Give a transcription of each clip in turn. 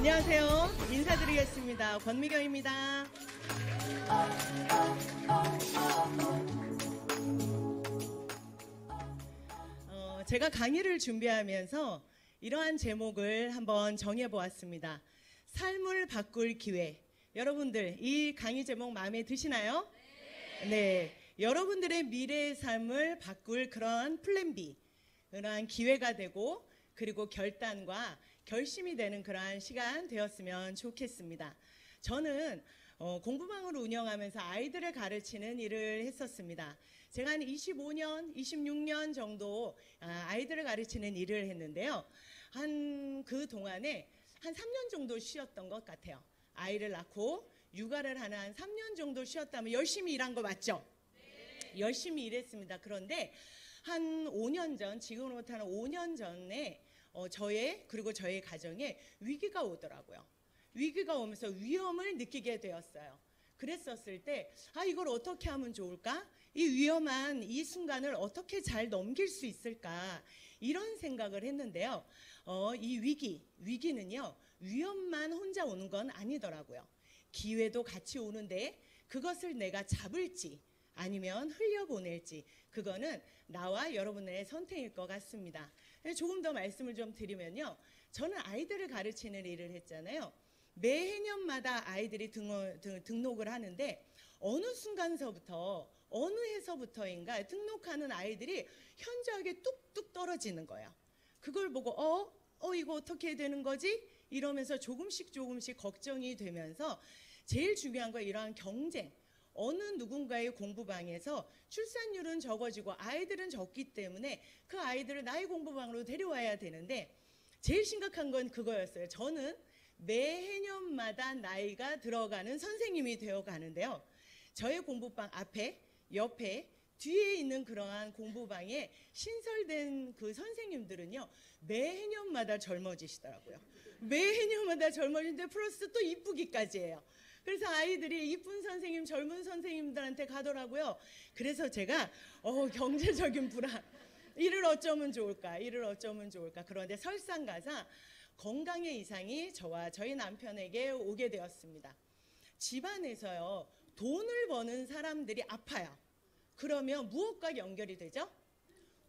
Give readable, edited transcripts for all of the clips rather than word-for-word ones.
안녕하세요. 인사드리겠습니다. 권미경입니다. 제가 강의를 준비하면서 이러한 제목을 한번 정해보았습니다. 삶을 바꿀 기회. 여러분들 이 강의 제목 마음에 드시나요? 네. 여러분들의 미래의 삶을 바꿀 그런 플랜 B, 그러한 기회가 되고 그리고 결단과 결심이 되는 그러한 시간 되었으면 좋겠습니다. 저는 공부방을 운영하면서 아이들을 가르치는 일을 했었습니다. 제가 한 25년, 26년 정도 아이들을 가르치는 일을 했는데요. 그 동안에 한 3년 정도 쉬었던 것 같아요. 아이를 낳고 육아를 하는 한 3년 정도 쉬었다면 열심히 일한 거 맞죠? 네. 열심히 일했습니다. 그런데 한 5년 전, 지금으로부터 한 5년 전에 그리고 저의 가정에 위기가 오더라고요. 위기가 오면서 위험을 느끼게 되었어요. 그랬었을 때 이걸 어떻게 하면 좋을까? 이 위험한 이 순간을 어떻게 잘 넘길 수 있을까? 이런 생각을 했는데요. 이 위기는요. 위험만 혼자 오는 건 아니더라고요. 기회도 같이 오는데 그것을 내가 잡을지 아니면 흘려보낼지 그거는 나와 여러분의 선택일 것 같습니다. 조금 더 말씀을 좀 드리면요. 저는 아이들을 가르치는 일을 했잖아요. 매 해년마다 아이들이 등록을 하는데 어느 순간서부터 어느 해서부터인가 등록하는 아이들이 현저하게 뚝뚝 떨어지는 거예요. 그걸 보고 이거 어떻게 해야 되는 거지? 이러면서 조금씩 걱정이 되면서 제일 중요한 건 이러한 경쟁. 어느 누군가의 공부방에서 출산율은 적어지고 아이들은 적기 때문에 그 아이들을 나의 공부방으로 데려와야 되는데 제일 심각한 건 그거였어요. 저는 매 해년마다 나이가 들어가는 선생님이 되어 가는데요. 저의 공부방 앞에, 옆에, 뒤에 있는 그러한 공부방에 신설된 그 선생님들은요. 매 해년마다 젊어지시더라고요. 매 해년마다 젊어지는데 플러스 또 이쁘기까지 해요. 그래서 아이들이 이쁜 선생님, 젊은 선생님들한테 가더라고요. 그래서 제가 경제적인 불안, 이를 어쩌면 좋을까. 그런데 설상가상 건강의 이상이 저와 저희 남편에게 오게 되었습니다. 집안에서요. 돈을 버는 사람들이 아파요. 그러면 무엇과 연결이 되죠?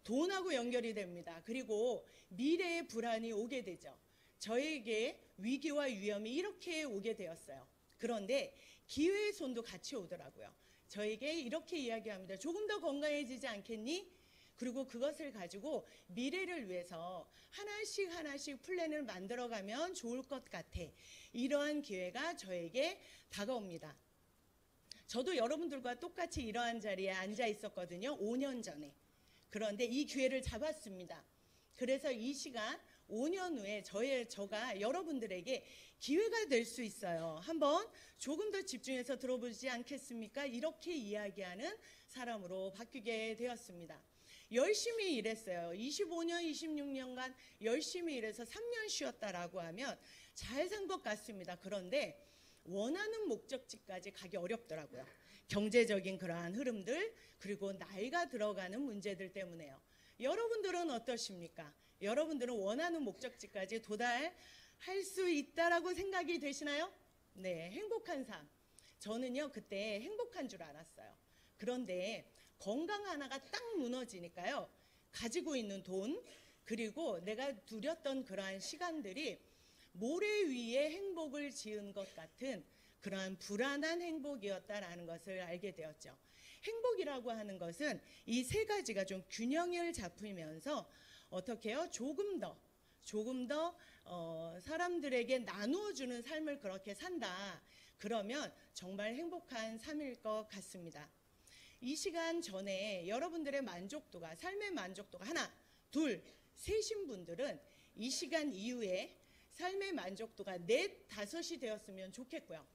돈하고 연결이 됩니다. 그리고 미래의 불안이 오게 되죠. 저에게 위기와 위험이 이렇게 오게 되었어요. 그런데 기회의 손도 같이 오더라고요. 저에게 이렇게 이야기합니다. 조금 더 건강해지지 않겠니? 그리고 그것을 가지고 미래를 위해서 하나씩 플랜을 만들어가면 좋을 것 같아. 이러한 기회가 저에게 다가옵니다. 저도 여러분들과 똑같이 이러한 자리에 앉아 있었거든요. 5년 전에. 그런데 이 기회를 잡았습니다. 그래서 이 시간 5년 후에 저가 여러분들에게 기회가 될 수 있어요. 한번 조금 더 집중해서 들어보지 않겠습니까? 이렇게 이야기하는 사람으로 바뀌게 되었습니다. 열심히 일했어요. 25년, 26년간 열심히 일해서 3년 쉬었다라고 하면 잘 산 것 같습니다. 그런데 원하는 목적지까지 가기 어렵더라고요. 경제적인 그러한 흐름들 그리고 나이가 들어가는 문제들 때문에요. 여러분들은 어떠십니까? 여러분들은 원하는 목적지까지 도달할 수 있다라고 생각이 되시나요? 네, 행복한 삶. 저는요 그때 행복한 줄 알았어요. 그런데 건강 하나가 딱 무너지니까요. 가지고 있는 돈 그리고 내가 누렸던 그러한 시간들이 모래 위에 행복을 지은 것 같은 그러한 불안한 행복이었다라는 것을 알게 되었죠. 행복이라고 하는 것은 이 세 가지가 좀 균형을 잡으면서 어떻게 해요? 조금 더 사람들에게 나누어주는 삶을 그렇게 산다. 그러면 정말 행복한 삶일 것 같습니다. 이 시간 전에 여러분들의 만족도가 삶의 만족도가 하나, 둘, 셋인 분들은 이 시간 이후에 삶의 만족도가 넷, 다섯이 되었으면 좋겠고요.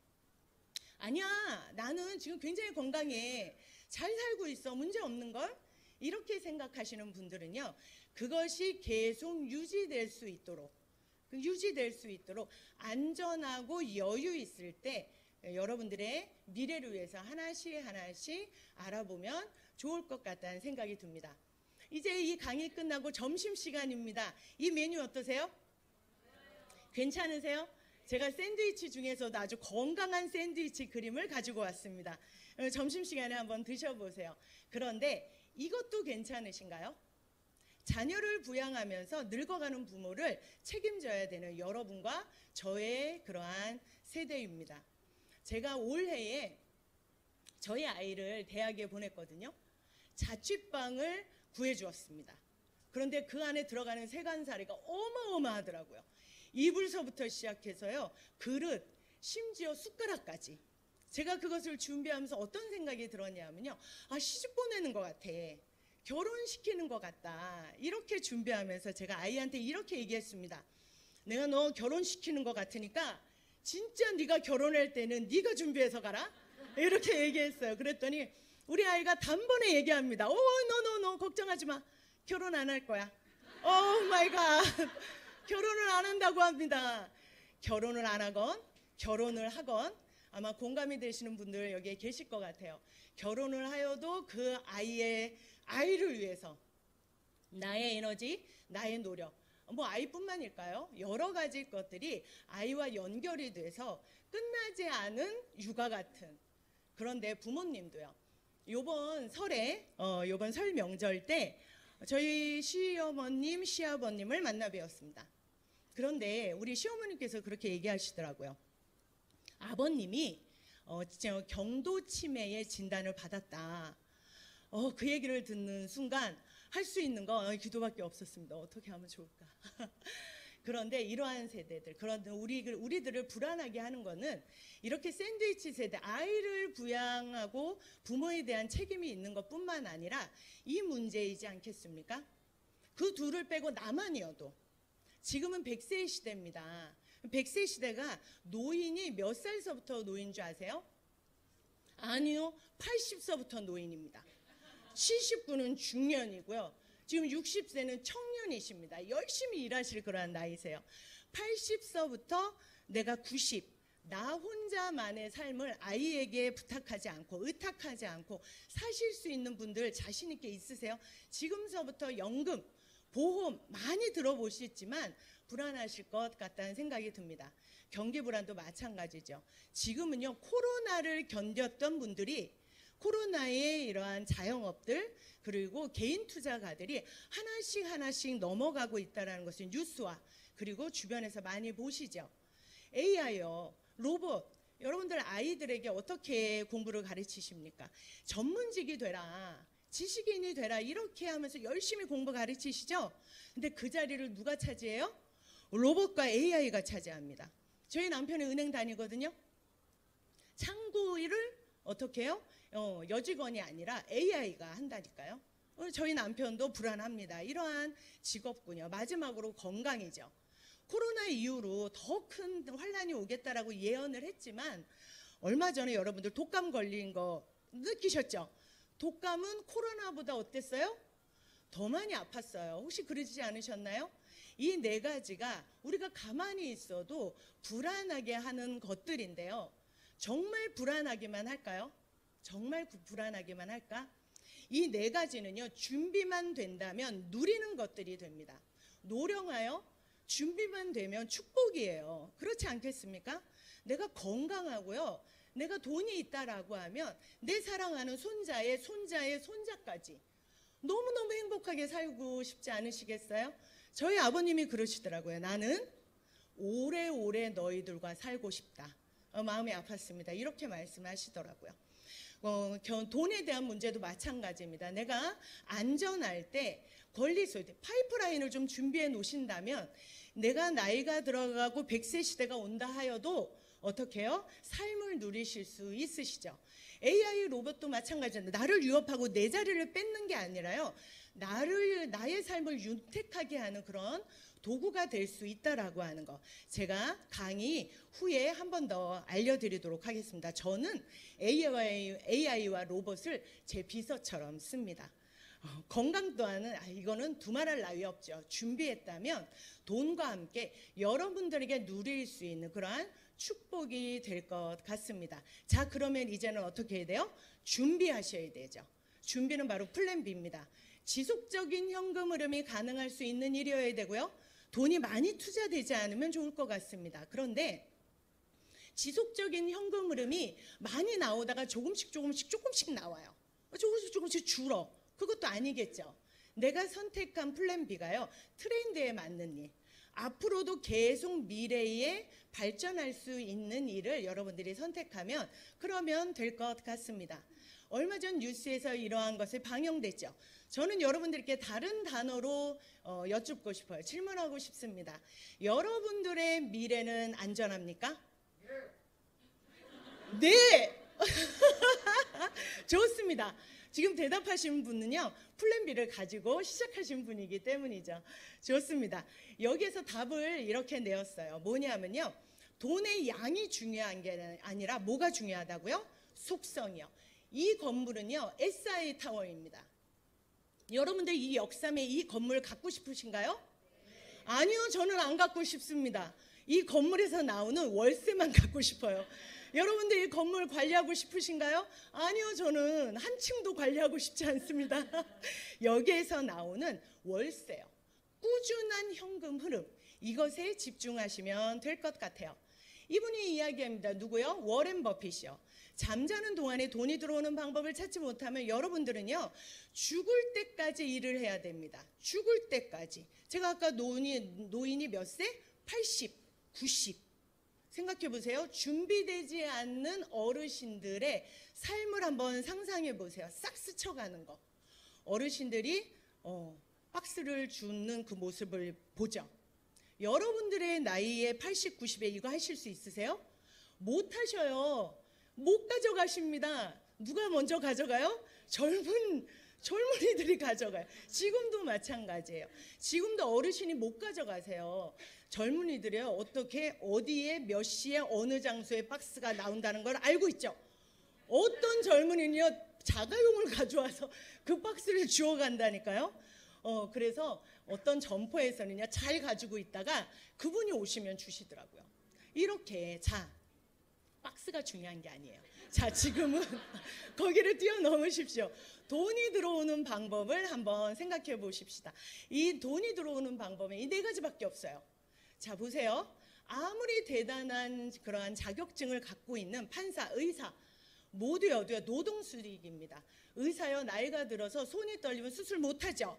아니야, 나는 지금 굉장히 건강해. 잘 살고 있어. 문제 없는걸? 이렇게 생각하시는 분들은요. 그것이 계속 유지될 수 있도록 안전하고 여유 있을 때 여러분들의 미래를 위해서 하나씩 알아보면 좋을 것 같다는 생각이 듭니다. 이제 이 강의 끝나고 점심시간입니다. 이 메뉴 어떠세요? 괜찮으세요? 제가 샌드위치 중에서도 아주 건강한 샌드위치 그림을 가지고 왔습니다. 점심시간에 한번 드셔보세요. 그런데 이것도 괜찮으신가요? 자녀를 부양하면서 늙어가는 부모를 책임져야 되는 여러분과 저의 그러한 세대입니다. 제가 올해에 저희 아이를 대학에 보냈거든요. 자취방을 구해주었습니다. 그런데 그 안에 들어가는 세간살이가 어마어마하더라고요. 이불서부터 시작해서요, 그릇, 심지어 숟가락까지. 제가 그것을 준비하면서 어떤 생각이 들었냐면요, 시집 보내는 것 같아, 결혼시키는 것 같다, 이렇게 준비하면서 제가 아이한테 이렇게 얘기했습니다. 내가 너 결혼시키는 것 같으니까 진짜 네가 결혼할 때는 네가 준비해서 가라, 이렇게 얘기했어요. 그랬더니 우리 아이가 단번에 얘기합니다. 너 걱정하지 마, 결혼 안 할 거야. 오 마이 갓, 결혼을 안 한다고 합니다. 결혼을 안 하건 결혼을 하건 아마 공감이 되시는 분들 여기에 계실 것 같아요. 결혼을 하여도 그 아이를 위해서 나의 에너지, 나의 노력, 아이뿐만일까요? 여러 가지 것들이 아이와 연결이 돼서 끝나지 않은 육아 같은. 그런데 부모님도요. 요번 설에 요번 설 명절 때 저희 시어머님, 시아버님을 만나 뵈었습니다. 그런데 우리 시어머님께서 그렇게 얘기하시더라고요. 아버님이 경도 치매의 진단을 받았다. 그 얘기를 듣는 순간 할 수 있는 거 기도밖에 없었습니다. 어떻게 하면 좋을까? 그런데 이러한 세대들, 그런데 우리들을 불안하게 하는 거는 이렇게 샌드위치 세대, 아이를 부양하고 부모에 대한 책임이 있는 것뿐만 아니라 이 문제이지 않겠습니까? 그 둘을 빼고 나만이어도 지금은 100세의 시대입니다. 100세 시대가 노인이 몇 살서부터 노인 줄 아세요? 아니요, 80서부터 노인입니다. 79는 중년이고요. 지금 60세는 청년이십니다. 열심히 일하실 그러한 나이세요. 80서부터 내가 90, 나 혼자만의 삶을 아이에게 부탁하지 않고 의탁하지 않고 사실 수 있는 분들 자신 있게 있으세요? 지금서부터 연금, 보험 많이 들어보시지만 불안하실 것 같다는 생각이 듭니다. 경기 불안도 마찬가지죠. 지금은요, 코로나를 견뎠던 분들이 코로나의 이러한 자영업들 그리고 개인 투자가들이 하나씩 넘어가고 있다는 것을 뉴스와 그리고 주변에서 많이 보시죠. AI요, 로봇, 여러분들 아이들에게 어떻게 공부를 가르치십니까? 전문직이 되라, 지식인이 되라, 이렇게 하면서 열심히 공부 가르치시죠? 근데 그 자리를 누가 차지해요? 로봇과 AI가 차지합니다. 저희 남편이 은행 다니거든요. 창구 일을 어떻게 해요? 여직원이 아니라 AI가 한다니까요. 저희 남편도 불안합니다. 이러한 직업군요. 마지막으로 건강이죠. 코로나 이후로 더 큰 환란이 오겠다라고 예언을 했지만 얼마 전에 여러분들 독감 걸린 거 느끼셨죠? 독감은 코로나보다 어땠어요? 더 많이 아팠어요. 혹시 그러지 않으셨나요? 이 네 가지가 우리가 가만히 있어도 불안하게 하는 것들인데요. 정말 불안하기만 할까요? 정말 불안하기만 할까? 이 네 가지는요, 준비만 된다면 누리는 것들이 됩니다. 노령하여 준비만 되면 축복이에요. 그렇지 않겠습니까? 내가 건강하고요, 내가 돈이 있다라고 하면 내 사랑하는 손자의 손자까지 너무너무 행복하게 살고 싶지 않으시겠어요? 저희 아버님이 그러시더라고요. 나는 오래오래 너희들과 살고 싶다. 마음이 아팠습니다. 이렇게 말씀하시더라고요. 돈에 대한 문제도 마찬가지입니다. 내가 안전할 때 파이프라인을 좀 준비해 놓으신다면 내가 나이가 들어가고 100세 시대가 온다 하여도 어떻게 해요? 삶을 누리실 수 있으시죠. AI 로봇도 마찬가지입니다. 나를 위협하고 내 자리를 뺏는 게 아니라요, 나의 삶을 윤택하게 하는 그런 도구가 될 수 있다라고 하는 거, 제가 강의 후에 한 번 더 알려드리도록 하겠습니다. 저는 AI와 로봇을 제 비서처럼 씁니다. 건강 또한은 이거는 두말할 나위 없죠. 준비했다면 돈과 함께 여러분들에게 누릴 수 있는 그러한 축복이 될 것 같습니다. 자, 그러면 이제는 어떻게 해야 돼요? 준비하셔야 되죠. 준비는 바로 플랜 B입니다. 지속적인 현금 흐름이 가능할 수 있는 일이어야 되고요, 돈이 많이 투자되지 않으면 좋을 것 같습니다. 그런데 지속적인 현금 흐름이 많이 나오다가 조금씩 나와요. 조금씩 줄어. 그것도 아니겠죠. 내가 선택한 플랜 B가요, 트렌드에 맞는 일, 앞으로도 계속 미래에 발전할 수 있는 일을 여러분들이 선택하면 그러면 될 것 같습니다. 얼마 전 뉴스에서 이러한 것이 방영됐죠. 저는 여러분들께 다른 단어로 여쭙고 싶어요. 질문하고 싶습니다. 여러분들의 미래는 안전합니까? 네! 좋습니다. 지금 대답하신 분은요, 플랜 B를 가지고 시작하신 분이기 때문이죠. 좋습니다. 여기에서 답을 이렇게 내었어요. 뭐냐면요, 돈의 양이 중요한 게 아니라 뭐가 중요하다고요? 속성이요. 이 건물은요, SI 타워입니다. 여러분들 이 역삼에 이 건물 갖고 싶으신가요? 아니요, 저는 안 갖고 싶습니다. 이 건물에서 나오는 월세만 갖고 싶어요. 여러분들 이 건물 관리하고 싶으신가요? 아니요, 저는 한 층도 관리하고 싶지 않습니다. 여기에서 나오는 월세요. 꾸준한 현금 흐름, 이것에 집중하시면 될 것 같아요. 이분이 이야기합니다. 누구요? 워렌 버핏이요. 잠자는 동안에 돈이 들어오는 방법을 찾지 못하면 여러분들은요, 죽을 때까지 일을 해야 됩니다. 죽을 때까지. 제가 아까 노인이 몇 세? 80, 90. 생각해 보세요. 준비되지 않는 어르신들의 삶을 한번 상상해 보세요. 싹 스쳐가는 거. 어르신들이 박스를 주는 그 모습을 보죠. 여러분들의 나이에 80, 90에 이거 하실 수 있으세요? 못 하셔요. 못 가져가십니다. 누가 먼저 가져가요? 젊은이들이 가져가요. 지금도 마찬가지예요. 지금도 어르신이 못 가져가세요. 젊은이들이요, 어디에 몇 시에 어느 장소에 박스가 나온다는 걸 알고 있죠. 어떤 젊은이는요, 자가용을 가져와서 그 박스를 주워간다니까요. 그래서 어떤 점포에서는요, 잘 가지고 있다가 그분이 오시면 주시더라고요. 이렇게. 자, 박스가 중요한 게 아니에요. 자, 지금은 거기를 뛰어넘으십시오. 돈이 들어오는 방법을 한번 생각해 보십시다. 이 돈이 들어오는 방법은 이 네 가지밖에 없어요. 자, 보세요. 아무리 대단한 그러한 자격증을 갖고 있는 판사, 의사 모두요, 노동수익입니다. 의사요, 나이가 들어서 손이 떨리면 수술 못하죠.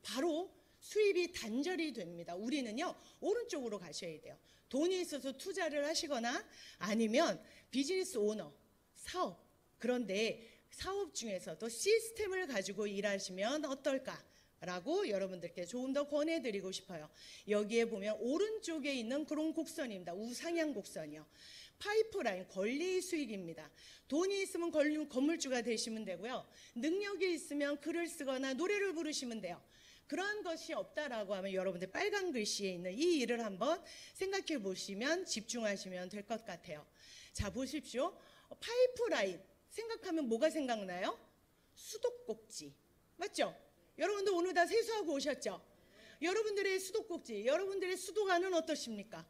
바로 수입이 단절이 됩니다. 우리는요, 오른쪽으로 가셔야 돼요. 돈이 있어서 투자를 하시거나 아니면 비즈니스 오너, 사업. 그런데 사업 중에서도 시스템을 가지고 일하시면 어떨까라고 여러분들께 조금 더 권해드리고 싶어요. 여기에 보면 오른쪽에 있는 그런 곡선입니다. 우상향 곡선이요. 파이프라인, 권리 수익입니다. 돈이 있으면 건물주가 되시면 되고요. 능력이 있으면 글을 쓰거나 노래를 부르시면 돼요. 그러한 것이 없다라고 하면 여러분들 빨간 글씨에 있는 이 일을 한번 생각해 보시면 집중하시면 될 것 같아요. 자, 보십시오. 파이프라인 생각하면 뭐가 생각나요? 수도꼭지. 맞죠? 여러분들 오늘 다 세수하고 오셨죠? 여러분들의 수도꼭지, 여러분들의 수도관은 어떠십니까?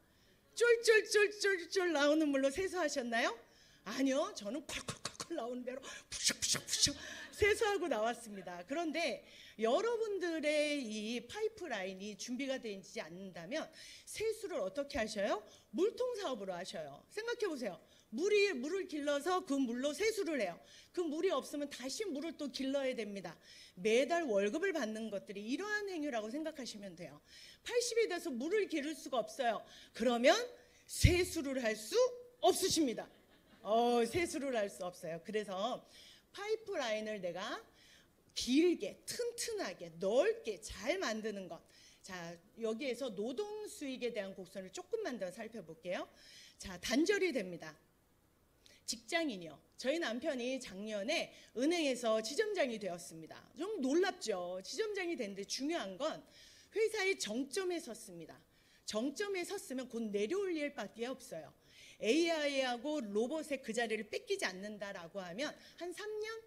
쫄쫄쫄쫄쫄 나오는 물로 세수하셨나요? 아니요, 저는 콸콸콸콸 나오는 대로 푸슉푸슉푸슉 세수하고 나왔습니다. 그런데 여러분들의 이 파이프라인이 준비가 되지 않는다면 세수를 어떻게 하셔요? 물통 사업으로 하셔요. 생각해 보세요. 물을 길러서 그 물로 세수를 해요. 그 물이 없으면 다시 물을 또 길러야 됩니다. 매달 월급을 받는 것들이 이러한 행위라고 생각하시면 돼요. 80이 돼서 물을 기를 수가 없어요. 그러면 세수를 할 수 없으십니다. 세수를 할 수 없어요. 그래서 파이프라인을 내가 길게, 튼튼하게, 넓게 잘 만드는 것. 자, 여기에서 노동 수익에 대한 곡선을 조금만 더 살펴볼게요. 자, 단절이 됩니다. 직장인이요. 저희 남편이 작년에 은행에서 지점장이 되었습니다. 좀 놀랍죠. 지점장이 됐는데 중요한 건 회사의 정점에 섰습니다. 정점에 섰으면 곧 내려올 일밖에 없어요. AI하고 로봇의 그 자리를 뺏기지 않는다라고 하면 한 3년,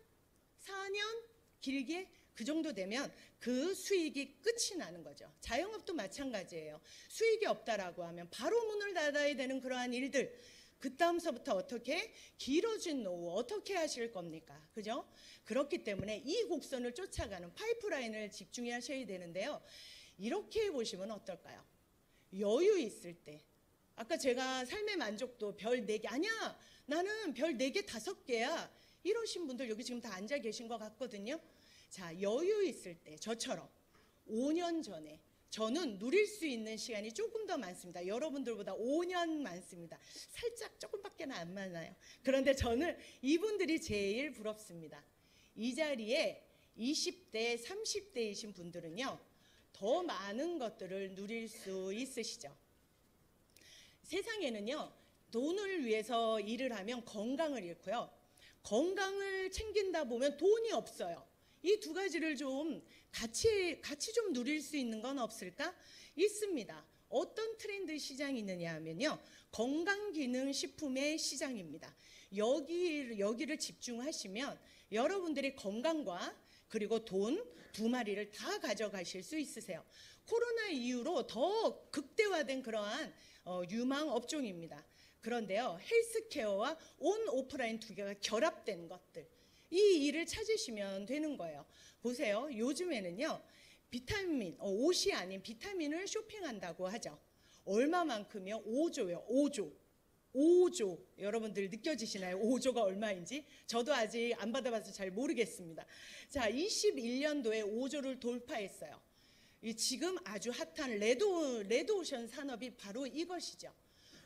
4년 길게 그 정도 되면 그 수익이 끝이 나는 거죠. 자영업도 마찬가지예요. 수익이 없다라고 하면 바로 문을 닫아야 되는 그러한 일들, 그 다음서부터 어떻게 길어진 노후 어떻게 하실 겁니까? 그죠? 그렇기 때문에 이 곡선을 쫓아가는 파이프라인을 집중하셔야 되는데요. 이렇게 보시면 어떨까요? 여유 있을 때, 아까 제가 삶의 만족도 별 4개, 아니야, 나는 별 4개, 5개야. 이러신 분들 여기 지금 다 앉아 계신 것 같거든요. 자, 여유 있을 때 저처럼 5년 전에 저는 누릴 수 있는 시간이 조금 더 많습니다. 여러분들보다 5년 많습니다. 살짝 조금밖에 안 많아요. 그런데 저는 이분들이 제일 부럽습니다. 이 자리에 20대, 30대이신 분들은요, 더 많은 것들을 누릴 수 있으시죠. 세상에는요, 돈을 위해서 일을 하면 건강을 잃고요, 건강을 챙긴다 보면 돈이 없어요. 이 두 가지를 좀 같이 좀 누릴 수 있는 건 없을까? 있습니다. 어떤 트렌드 시장이 있느냐 하면요, 건강기능식품의 시장입니다. 여기를 집중하시면 여러분들이 건강과 그리고 돈 두 마리를 다 가져가실 수 있으세요. 코로나 이후로 더 극대화된 그러한 유망 업종입니다. 그런데요, 헬스케어와 온 오프라인 두 개가 결합된 것들, 이 일을 찾으시면 되는 거예요. 보세요. 요즘에는요, 비타민, 옷이 아닌 비타민을 쇼핑한다고 하죠. 얼마만큼이요? 5조요. 5조. 여러분들 느껴지시나요? 5조가 얼마인지? 저도 아직 안 받아봐서 잘 모르겠습니다. 자, 21년도에 5조를 돌파했어요. 지금 아주 핫한 레드오션 산업이 바로 이것이죠.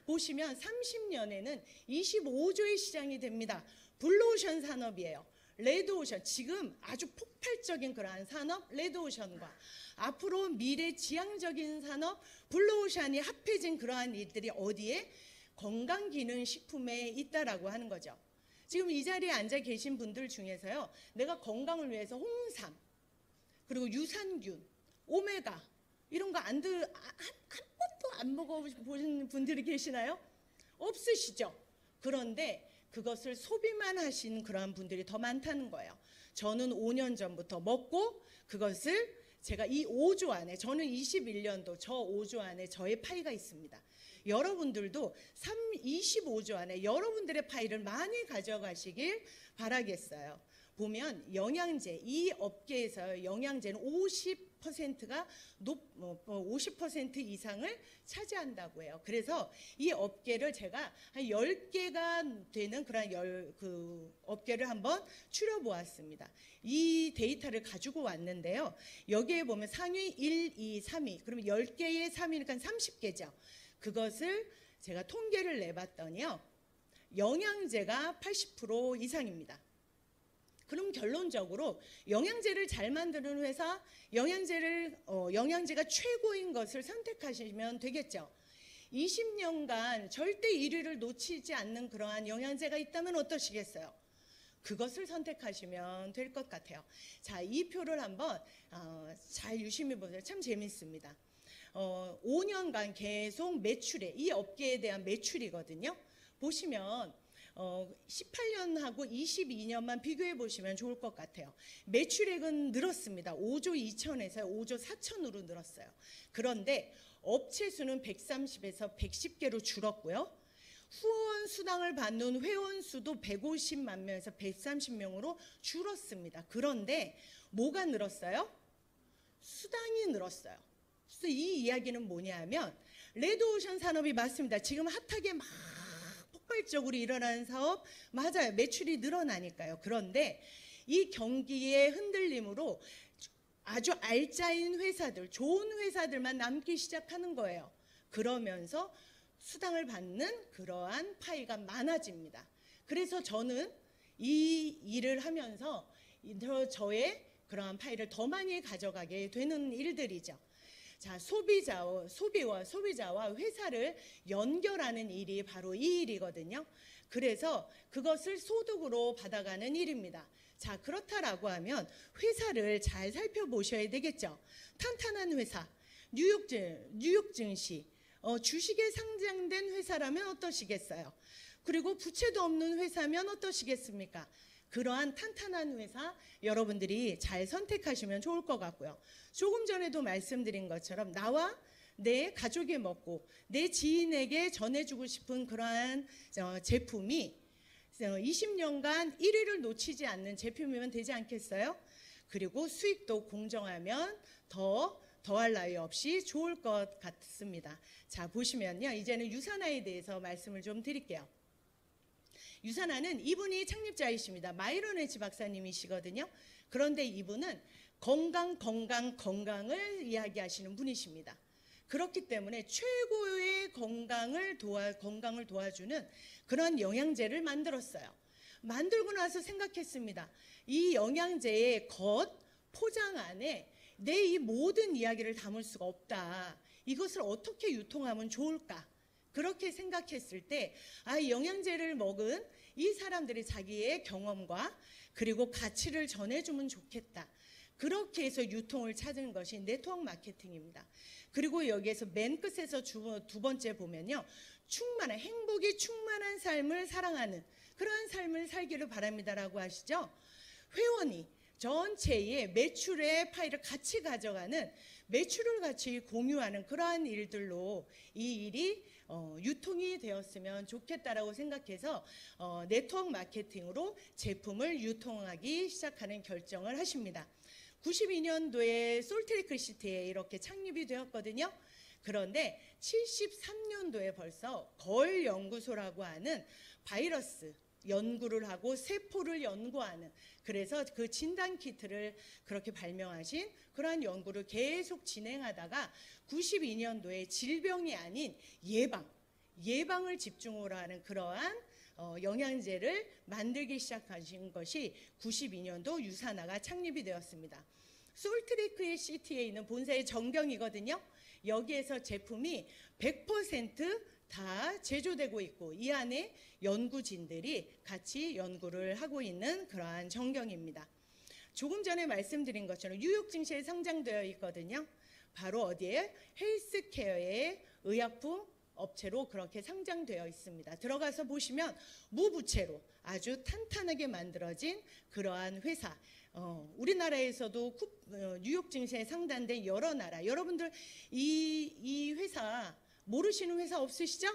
보시면 30년에는 25조의 시장이 됩니다. 블루오션 산업이에요. 레드오션, 지금 아주 폭발적인 그러한 산업 레드오션과 앞으로 미래 지향적인 산업 블루오션이 합해진 그러한 일들이 어디에? 건강기능식품에 있다라고 하는 거죠. 지금 이 자리에 앉아 계신 분들 중에서요, 내가 건강을 위해서 홍삼, 그리고 유산균, 오메가 이런 거 한 번도 안 먹어보신 분들이 계시나요? 없으시죠? 그런데 그것을 소비만 하신 그러한 분들이 더 많다는 거예요. 저는 5년 전부터 먹고 그것을 제가 이 5조 안에, 저는 21년도 저 5조 안에 저의 파이가 있습니다. 여러분들도 25조 안에 여러분들의 파이를 많이 가져가시길 바라겠어요. 보면 영양제, 이 업계에서 영양제는 50%가 50% 이상을 차지한다고 해요. 그래서 이 업계를 제가 한 10개가 되는 그런 업계를 한번 추려보았습니다. 이 데이터를 가지고 왔는데요. 여기에 보면 상위 1, 2, 3위, 그러면 10개의 3위니까 30개죠. 그것을 제가 통계를 내봤더니요, 영양제가 80% 이상입니다. 그럼 결론적으로 영양제를 잘 만드는 회사, 영양제가 최고인 것을 선택하시면 되겠죠. 20년간 절대 1위를 놓치지 않는 그러한 영양제가 있다면 어떠시겠어요? 그것을 선택하시면 될 것 같아요. 자, 이 표를 한번 잘 유심히 보세요. 참 재밌습니다. 5년간 계속 매출에, 이 업계에 대한 매출이거든요. 보시면 18년하고 22년만 비교해 보시면 좋을 것 같아요. 매출액은 늘었습니다. 5조 2천에서 5조 4천으로 늘었어요. 그런데 업체 수는 130에서 110개로 줄었고요. 후원 수당을 받는 회원 수도 150만 명에서 130명으로 줄었습니다. 그런데 뭐가 늘었어요? 수당이 늘었어요. 그래서 이 이야기는 뭐냐면 레드오션 산업이 맞습니다. 지금 핫하게 막 폭발적으로 일어나는 사업 맞아요. 매출이 늘어나니까요. 그런데 이 경기의 흔들림으로 아주 알짜인 회사들, 좋은 회사들만 남기 시작하는 거예요. 그러면서 수당을 받는 그러한 파이가 많아집니다. 그래서 저는 이 일을 하면서 저의 그러한 파이를 더 많이 가져가게 되는 일들이죠. 자, 소비와 소비자와 회사를 연결하는 일이 바로 이 일이거든요. 그래서 그것을 소득으로 받아가는 일입니다. 자, 그렇다라고 하면 회사를 잘 살펴보셔야 되겠죠. 탄탄한 회사, 뉴욕 증시, 주식에 상장된 회사라면 어떠시겠어요? 그리고 부채도 없는 회사면 어떠시겠습니까? 그러한 탄탄한 회사 여러분들이 잘 선택하시면 좋을 것 같고요. 조금 전에도 말씀드린 것처럼 나와 내 가족이 먹고 내 지인에게 전해주고 싶은 그러한 제품이 20년간 1위를 놓치지 않는 제품이면 되지 않겠어요? 그리고 수익도 공정하면 더 더할 나위 없이 좋을 것 같습니다. 자, 보시면요. 이제는 유산화에 대해서 말씀을 좀 드릴게요. 유산화는 이분이 창립자이십니다. 마이런 웨지 박사님이시거든요. 그런데 이분은 건강을 이야기하시는 분이십니다. 그렇기 때문에 최고의 건강을 도와주는 그런 영양제를 만들었어요. 만들고 나서 생각했습니다. 이 영양제의 포장 안에 내 이 모든 이야기를 담을 수가 없다. 이것을 어떻게 유통하면 좋을까? 그렇게 생각했을 때 영양제를 먹은 이 사람들이 자기의 경험과 그리고 가치를 전해주면 좋겠다. 그렇게 해서 유통을 찾은 것이 네트워크 마케팅입니다. 그리고 여기에서 맨 끝에서 두 번째 보면요. 행복이 충만한 삶을 사랑하는 그러한 삶을 살기를 바랍니다라고 하시죠. 회원이 전체의 매출의 파이를 같이 가져가는 매출을 같이 공유하는 그러한 일들로 이 일이 유통이 되었으면 좋겠다라고 생각해서 네트워크 마케팅으로 제품을 유통하기 시작하는 결정을 하십니다. 92년도에 솔트레이크 시티에 이렇게 창립이 되었거든요. 그런데 73년도에 벌써 걸 연구소라고 하는 바이러스 연구를 하고 세포를 연구하는, 그래서 그 진단 키트를 그렇게 발명하신 그러한 연구를 계속 진행하다가 92년도에 질병이 아닌 예방을 집중으로 하는 그러한 영양제를 만들기 시작하신 것이 92년도 유산화가 창립이 되었습니다. 솔트레이크 시티에 있는 본사의 정경이거든요. 여기에서 제품이 100% 다 제조되고 있고 이 안에 연구진들이 같이 연구를 하고 있는 그러한 정경입니다. 조금 전에 말씀드린 것처럼 뉴욕 증시에 상장되어 있거든요. 바로 어디에? 헬스케어의 의약품 업체로 그렇게 상장되어 있습니다. 들어가서 보시면 무부채로 아주 탄탄하게 만들어진 그러한 회사, 우리나라에서도 뉴욕 증시에 상단된 여러 나라, 여러분들 이 회사 모르시는 회사 없으시죠?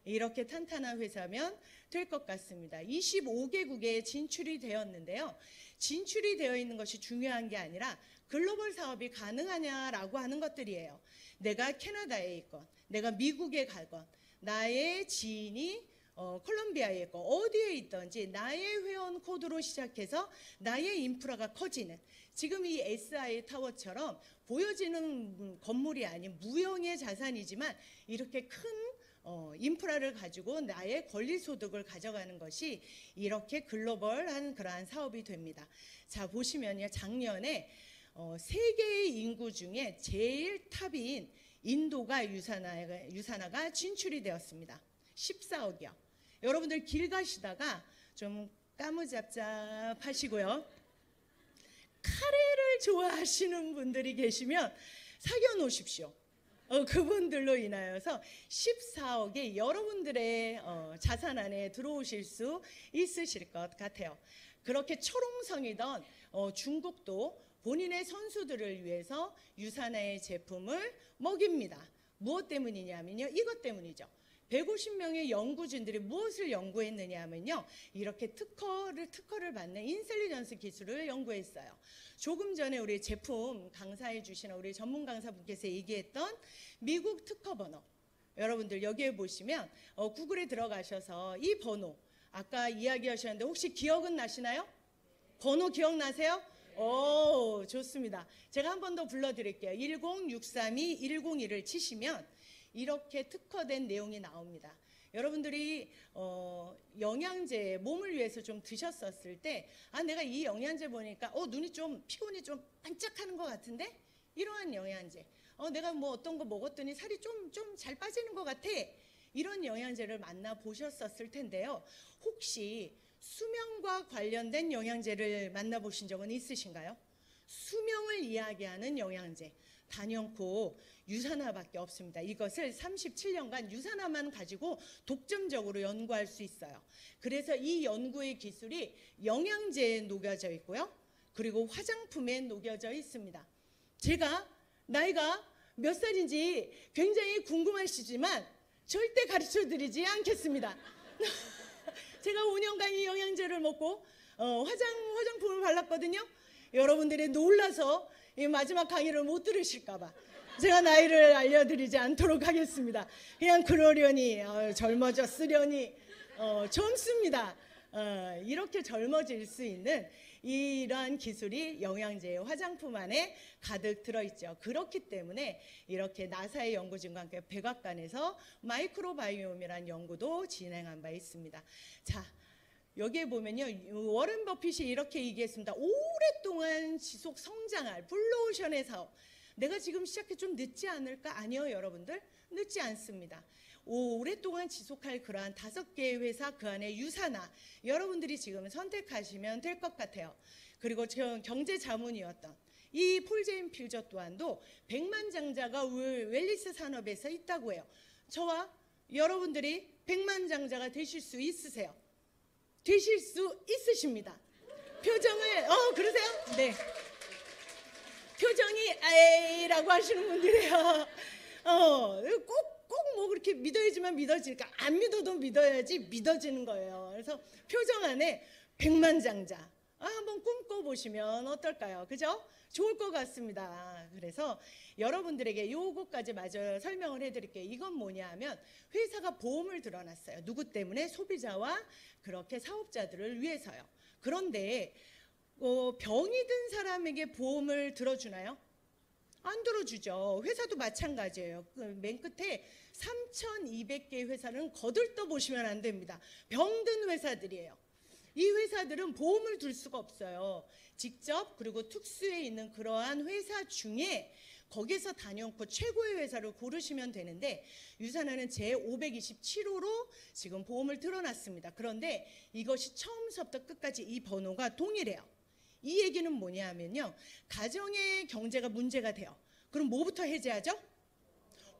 이렇게 탄탄한 회사면 될 것 같습니다. 25개국에 진출이 되었는데요. 진출이 되어 있는 것이 중요한 게 아니라 글로벌 사업이 가능하냐라고 하는 것들이에요. 내가 캐나다에 있건 내가 미국에 가건 나의 지인이 콜롬비아에 있고 어디에 있든지 나의 회원 코드로 시작해서 나의 인프라가 커지는, 지금 이 SI 타워처럼 보여지는 건물이 아닌 무형의 자산이지만 이렇게 큰 인프라를 가지고 나의 권리소득을 가져가는 것이 이렇게 글로벌한 그러한 사업이 됩니다. 자, 보시면요. 작년에 세계의 인구 중에 제일 탑인 인도가 유산화가 진출이 되었습니다. 14억이요. 여러분들 길 가시다가 좀 까무잡잡하시고요. 카레를 좋아하시는 분들이 계시면 사겨 놓으십시오. 그분들로 인하여서 14억이 여러분들의 자산 안에 들어오실 수 있으실 것 같아요. 그렇게 초롱성이던 중국도 본인의 선수들을 위해서 유산화의 제품을 먹입니다. 무엇 때문이냐면요. 이것 때문이죠. 150명의 연구진들이 무엇을 연구했느냐 하면요. 이렇게 특허를 받는 인텔리전스 기술을 연구했어요. 조금 전에 우리 제품 강사해 주시는 우리 전문 강사분께서 얘기했던 미국 특허 번호. 여러분들 여기에 보시면 구글에 들어가셔서 이 번호 아까 이야기하셨는데 혹시 기억은 나시나요? 번호 기억나세요? 오, 좋습니다. 제가 한 번 더 불러드릴게요. 10632-101을 치시면 이렇게 특허된 내용이 나옵니다. 여러분들이 영양제 몸을 위해서 좀 드셨었을 때 내가 이 영양제 보니까 눈이 좀 피곤이 좀 반짝하는 것 같은데 이러한 영양제 내가 뭐 어떤 거 먹었더니 살이 좀 잘 빠지는 것 같아. 이런 영양제를 만나보셨었을 텐데요. 혹시 수명과 관련된 영양제를 만나보신 적은 있으신가요? 수명을 이야기하는 영양제 단연코 유산화밖에 없습니다. 이것을 37년간 유산화만 가지고 독점적으로 연구할 수 있어요. 그래서 이 연구의 기술이 영양제에 녹여져 있고요. 그리고 화장품에 녹여져 있습니다. 제가 나이가 몇 살인지 굉장히 궁금하시지만 절대 가르쳐드리지 않겠습니다. 제가 5년간 이 영양제를 먹고 화장품을 발랐거든요. 여러분들이 놀라서 이 마지막 강의를 못 들으실까 봐 제가 나이를 알려드리지 않도록 하겠습니다. 그냥 그러려니 젊어졌으려니 젊습니다. 이렇게 젊어질 수 있는 이러한 기술이 영양제의 화장품 안에 가득 들어있죠. 그렇기 때문에 이렇게 나사의 연구진과 함께 백악관에서 마이크로바이옴이라는 연구도 진행한 바 있습니다. 자, 여기에 보면요, 워런 버핏이 이렇게 얘기했습니다. 오랫동안 지속 성장할 블루오션의 사업. 내가 지금 시작해 좀 늦지 않을까? 아니요, 여러분들. 늦지 않습니다. 오랫동안 지속할 그러한 5개의 회사, 그 안에 유사나 여러분들이 지금 선택하시면 될 것 같아요. 그리고 경제자문이었던 이 폴 제인 필저 또한도 백만장자가 웰리스 산업에서 있다고 해요. 저와 여러분들이 백만장자가 되실 수 있으세요? 되실 수 있으십니다. 표정을 그러세요? 네. 표정이 에이라고 하시는 분들이에요. 꼭 뭐 그렇게 믿어야지만 믿어질까? 안 믿어도 믿어야지 믿어지는 거예요. 그래서 표정 안에 백만장자 한번 꿈꿔보시면 어떨까요? 그죠? 좋을 것 같습니다. 그래서 여러분들에게 요거까지 마저 설명을 해드릴게요. 이건 뭐냐 하면 회사가 보험을 들어놨어요. 누구 때문에? 소비자와 그렇게 사업자들을 위해서요. 그런데 병이 든 사람에게 보험을 들어주나요? 안 들어주죠. 회사도 마찬가지예요. 맨 끝에 3,200개의 회사는 거들떠 보시면 안 됩니다. 병든 회사들이에요. 이 회사들은 보험을 들 수가 없어요. 직접 그리고 특수에 있는 그러한 회사 중에 거기서 다녀놓고 최고의 회사를 고르시면 되는데 유산하는 제527호로 지금 보험을 들어놨습니다. 그런데 이것이 처음부터 끝까지 이 번호가 동일해요. 이 얘기는 뭐냐 하면요, 가정의 경제가 문제가 돼요. 그럼 뭐부터 해제하죠?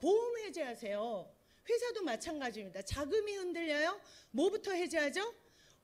보험 해제하세요. 회사도 마찬가지입니다. 자금이 흔들려요? 뭐부터 해제하죠?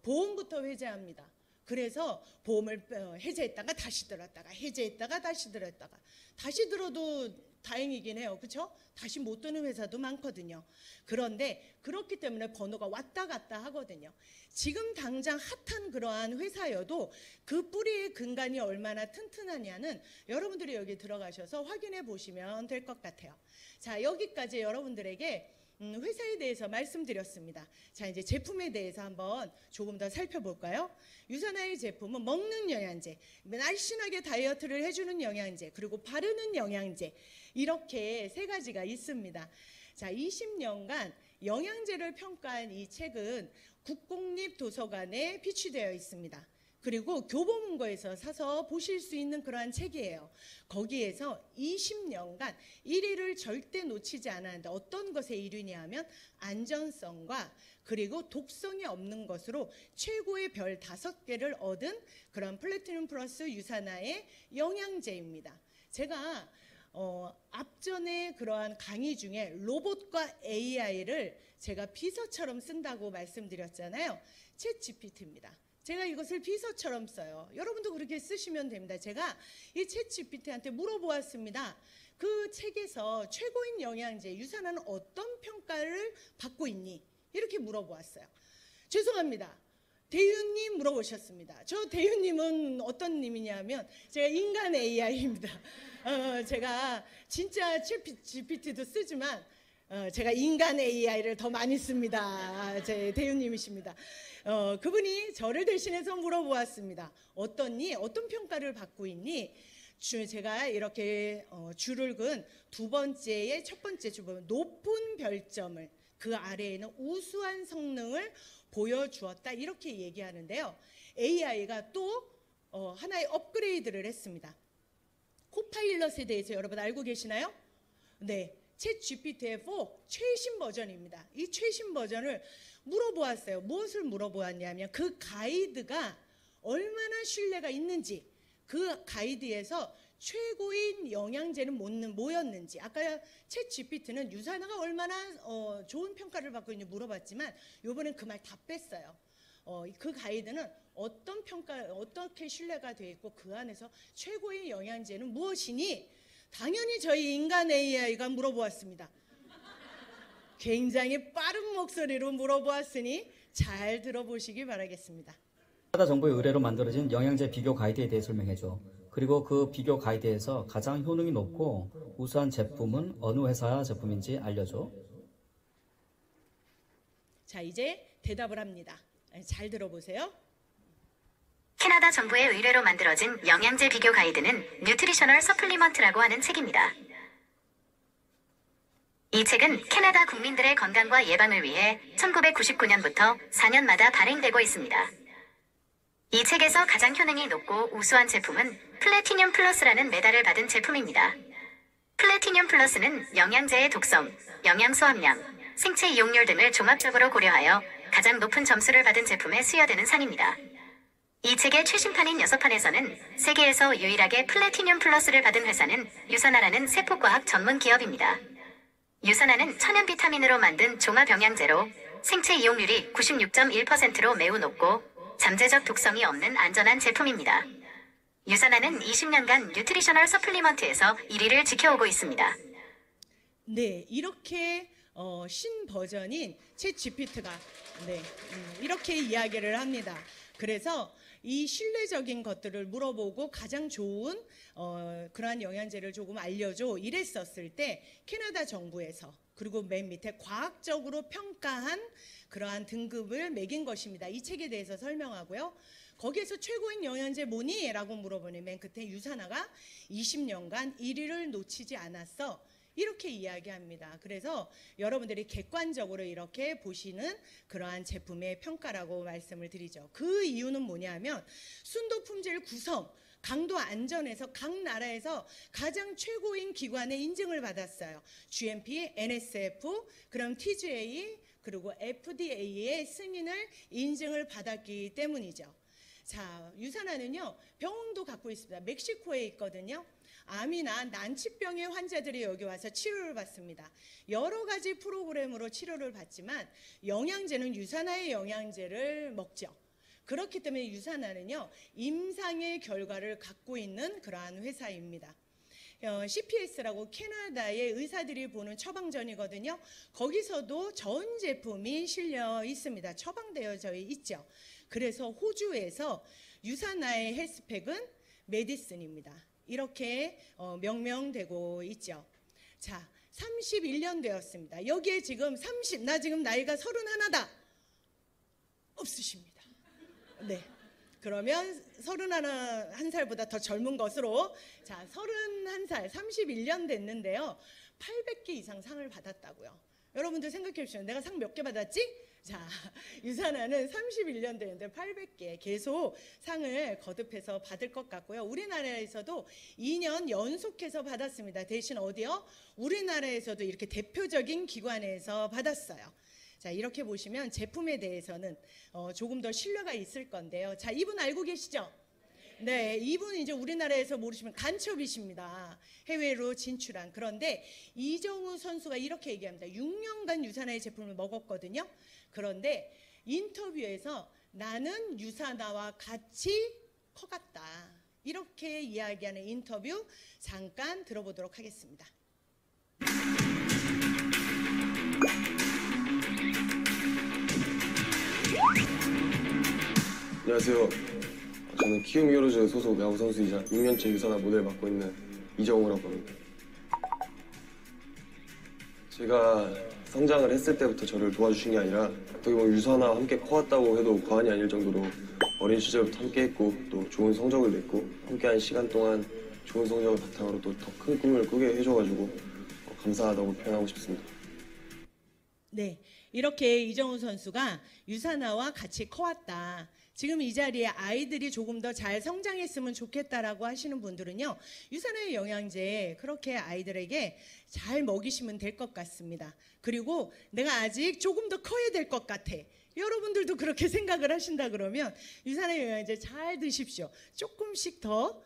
보험부터 해제합니다. 그래서 보험을 해제했다가 다시 들었다가 해제했다가 다시 들었다가 다시 들어도 다행이긴 해요. 그렇죠? 다시 못 드는 회사도 많거든요. 그런데 그렇기 때문에 번호가 왔다 갔다 하거든요. 지금 당장 핫한 그러한 회사여도 그 뿌리의 근간이 얼마나 튼튼하냐는 여러분들이 여기 들어가셔서 확인해 보시면 될 것 같아요. 자, 여기까지 여러분들에게 회사에 대해서 말씀드렸습니다. 자, 이제 제품에 대해서 한번 조금 더 살펴볼까요? 유산화의 제품은 먹는 영양제, 날씬하게 다이어트를 해주는 영양제, 그리고 바르는 영양제, 이렇게 3가지가 있습니다. 자, 20년간 영양제를 평가한 이 책은 국공립도서관에 비치되어 있습니다. 그리고 교보문고에서 사서 보실 수 있는 그러한 책이에요. 거기에서 20년간 1위를 절대 놓치지 않았는데 어떤 것의 1위냐 하면 안전성과 그리고 독성이 없는 것으로 최고의 별 5개를 얻은 그런 플래티넘 플러스 유산화의 영양제입니다. 제가 앞전에 그러한 강의 중에 로봇과 AI를 제가 비서처럼 쓴다고 말씀드렸잖아요. 챗 GPT입니다. 제가 이것을 비서처럼 써요. 여러분도 그렇게 쓰시면 됩니다. 제가 이 챗 GPT한테 물어보았습니다. 그 책에서 최고인 영양제 유산화는 어떤 평가를 받고 있니? 이렇게 물어보았어요. 죄송합니다. 대윤님 물어보셨습니다. 저 대윤님은 어떤 님이냐면 제가 인간 AI입니다. 제가 진짜 챗 GPT도 쓰지만 제가 인간 AI를 더 많이 씁니다. 제 대윤님이십니다. 그분이 저를 대신해서 물어보았습니다. 어떻니? 어떤 평가를 받고 있니? 제가 이렇게 줄을 근 2번째의 첫 번째 줄 보면 높은 별점을, 그 아래에는 우수한 성능을 보여주었다, 이렇게 얘기하는데요. AI가 또 하나의 업그레이드를 했습니다. 코파일럿에 대해서 여러분 알고 계시나요? 네, 챗 GPT의 4 최신 버전입니다. 이 최신 버전을 물어보았어요. 무엇을 물어보았냐면 그 가이드가 얼마나 신뢰가 있는지, 그 가이드에서 최고인 영양제는 뭐였는지. 아까 챗 GPT는 유산화가 얼마나 좋은 평가를 받고 있는지 물어봤지만 이번엔 그 말 다 뺐어요. 그 가이드는 어떤 평가, 어떻게 신뢰가 돼 있고 그 안에서 최고의 영양제는 무엇이니? 당연히 저희 인간 AI가 물어보았습니다. 굉장히 빠른 목소리로 물어보았으니 잘 들어보시기 바라겠습니다. 정부의 의뢰로 만들어진 영양제 비교 가이드에 대해 설명해줘. 그리고 그 비교 가이드에서 가장 효능이 높고 우수한 제품은 어느 회사 제품인지 알려줘. 자, 이제 대답을 합니다. 잘 들어보세요. 캐나다 정부의 의뢰로 만들어진 영양제 비교 가이드는 뉴트리셔널 서플리먼트라고 하는 책입니다. 이 책은 캐나다 국민들의 건강과 예방을 위해 1999년부터 4년마다 발행되고 있습니다. 이 책에서 가장 효능이 높고 우수한 제품은 플래티늄 플러스라는 메달을 받은 제품입니다. 플래티늄 플러스는 영양제의 독성, 영양소 함량, 생체 이용률 등을 종합적으로 고려하여 가장 높은 점수를 받은 제품에 수여되는 상입니다. 이 책의 최신판인 6판에서는 세계에서 유일하게 플래티늄 플러스를 받은 회사는 유사나라는 세포과학 전문 기업입니다. 유사나는 천연 비타민으로 만든 종합 영양제로 생체 이용률이 96.1%로 매우 높고 잠재적 독성이 없는 안전한 제품입니다. 유사나는 20년간 뉴트리셔널 서플리먼트에서 1위를 지켜오고 있습니다. 네, 이렇게 신 버전인 챗 GPT가 이렇게 이야기를 합니다. 그래서 이 신뢰적인 것들을 물어보고 가장 좋은 그러한 영양제를 조금 알려줘 이랬었을 때 캐나다 정부에서 그리고 맨 밑에 과학적으로 평가한 그러한 등급을 매긴 것입니다. 이 책에 대해서 설명하고요. 거기에서 최고인 영양제 뭐니? 라고 물어보니 맨 끝에 유사나가 20년간 1위를 놓치지 않았어. 이렇게 이야기합니다. 그래서 여러분들이 객관적으로 이렇게 보시는 그러한 제품의 평가라고 말씀을 드리죠. 그 이유는 뭐냐면 순도 품질 구성, 강도 안전에서 각 나라에서 가장 최고인 기관의 인증을 받았어요. GMP, NSF, 그럼 TGA, 그리고 FDA의 승인을 인증을 받았기 때문이죠. 자, 유사나는요, 병원도 갖고 있습니다. 멕시코에 있거든요. 암이나 난치병의 환자들이 여기 와서 치료를 받습니다. 여러 가지 프로그램으로 치료를 받지만 영양제는 유사나의 영양제를 먹죠. 그렇기 때문에 유사나는요, 임상의 결과를 갖고 있는 그러한 회사입니다. CPS라고 캐나다의 의사들이 보는 처방전이거든요. 거기서도 전 제품이 실려 있습니다. 처방되어져 있죠. 그래서 호주에서 유사나의 헬스팩은 메디슨입니다. 이렇게 명명되고 있죠. 자, 31년 되었습니다. 여기에 지금 나 지금 나이가 31다. 없으십니다. 네. 그러면 31살보다 더 젊은 것으로, 자, 31살, 31년 됐는데요. 800개 이상 상을 받았다고요. 여러분들 생각해 보시면 내가 상 몇 개 받았지? 자, 유사나는 31년 되는데 800개 계속 상을 거듭해서 받을 것 같고요. 우리나라에서도 2년 연속해서 받았습니다. 대신 어디요? 우리나라에서도 이렇게 대표적인 기관에서 받았어요. 자, 이렇게 보시면 제품에 대해서는 조금 더 신뢰가 있을 건데요. 자, 이분 알고 계시죠? 네, 이분 이제 우리나라에서 모르시면 간첩이십니다. 해외로 진출한. 그런데 이정우 선수가 이렇게 얘기합니다. 6년간 유사나의 제품을 먹었거든요. 그런데 인터뷰에서 나는 유사나와 같이 커갔다. 이렇게 이야기하는 인터뷰 잠깐 들어보도록 하겠습니다. 안녕하세요. 저는 키움 히어로즈 소속 야구 선수이자 6년째 유사나 모델을 맡고 있는 이정우라고 합니다. 제가 성장을 했을 때부터 저를 도와주신 게 아니라 어떻게 보면 유사나와 함께 커왔다고 해도 과언이 아닐 정도로 어린 시절부터 함께했고 또 좋은 성적을 냈고 함께한 시간 동안 좋은 성적을 바탕으로 또 더 큰 꿈을 꾸게 해줘가지고 감사하다고 표현하고 싶습니다. 네, 이렇게 이정우 선수가 유사나와 같이 커왔다. 지금 이 자리에 아이들이 조금 더 잘 성장했으면 좋겠다라고 하시는 분들은요, 유사나의 영양제 그렇게 아이들에게 잘 먹이시면 될 것 같습니다. 그리고 내가 아직 조금 더 커야 될 것 같아. 여러분들도 그렇게 생각을 하신다 그러면 유사나의 영양제 잘 드십시오. 조금씩 더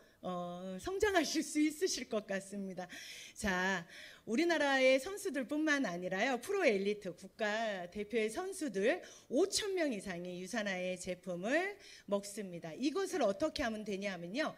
성장하실 수 있으실 것 같습니다. 자, 우리나라의 선수들뿐만 아니라요, 프로 엘리트 국가대표의 선수들 5,000명 이상이 유사나의 제품을 먹습니다. 이것을 어떻게 하면 되냐면요,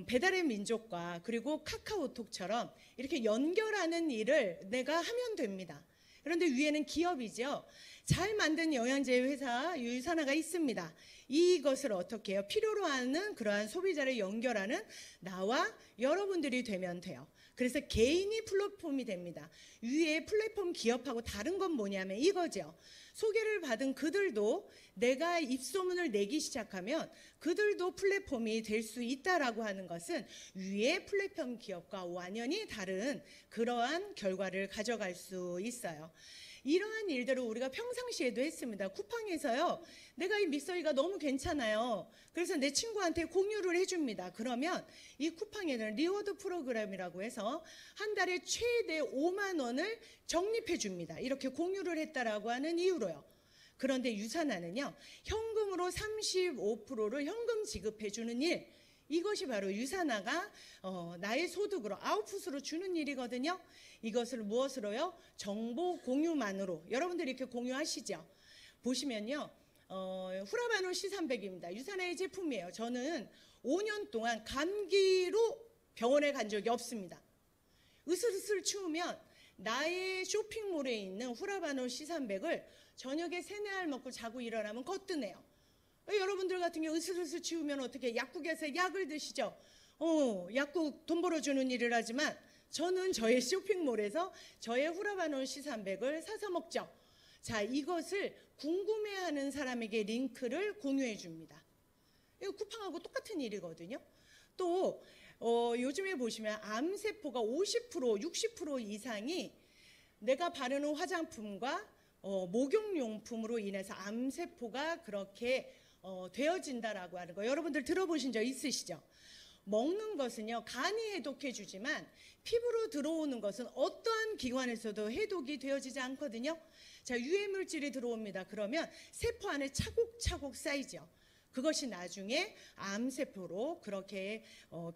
배달의 민족과 그리고 카카오톡처럼 이렇게 연결하는 일을 내가 하면 됩니다. 그런데 위에는 기업이죠. 잘 만든 영양제 회사 유산화가 있습니다. 이것을 어떻게 해요? 필요로 하는 그러한 소비자를 연결하는 나와 여러분들이 되면 돼요. 그래서 개인이 플랫폼이 됩니다. 위에 플랫폼 기업하고 다른 건 뭐냐면 이거죠. 소개를 받은 그들도 내가 입소문을 내기 시작하면 그들도 플랫폼이 될 수 있다라고 하는 것은 위에 플랫폼 기업과 완전히 다른 그러한 결과를 가져갈 수 있어요. 이러한 일들을 우리가 평상시에도 했습니다. 쿠팡에서요. 내가 이 믹서기가 너무 괜찮아요. 그래서 내 친구한테 공유를 해줍니다. 그러면 이 쿠팡에는 리워드 프로그램이라고 해서 한 달에 최대 5만 원을 적립해 줍니다. 이렇게 공유를 했다라고 하는 이유로요. 그런데 유산화는요. 현금으로 35%를 현금 지급해 주는 일. 이것이 바로 유산화가 나의 소득으로 아웃풋으로 주는 일이거든요. 이것을 무엇으로요? 정보 공유만으로. 여러분들이 이렇게 공유하시죠. 보시면요. 후라바노 C300입니다. 유산화의 제품이에요. 저는 5년 동안 감기로 병원에 간 적이 없습니다. 으슬으슬 추우면 나의 쇼핑몰에 있는 후라바노 C300을 저녁에 3-4알 먹고 자고 일어나면 거뜬해요. 여러분들 같은 경우 으슬으슬 추우면 어떻게 약국에서 약을 드시죠? 약국 돈 벌어주는 일을 하지만 저는 저의 쇼핑몰에서 저의 후라바노 C300을 사서 먹죠. 자, 이것을 궁금해하는 사람에게 링크를 공유해 줍니다. 이거 쿠팡하고 똑같은 일이거든요. 또 요즘에 보시면 암세포가 50%, 60% 이상이 내가 바르는 화장품과 목욕용품으로 인해서 암세포가 그렇게 되어진다라고 하는 거 여러분들 들어보신 적 있으시죠? 먹는 것은요 간이 해독해 주지만 피부로 들어오는 것은 어떠한 기관에서도 해독이 되어지지 않거든요. 자, 유해 물질이 들어옵니다. 그러면 세포 안에 차곡차곡 쌓이죠. 그것이 나중에 암세포로 그렇게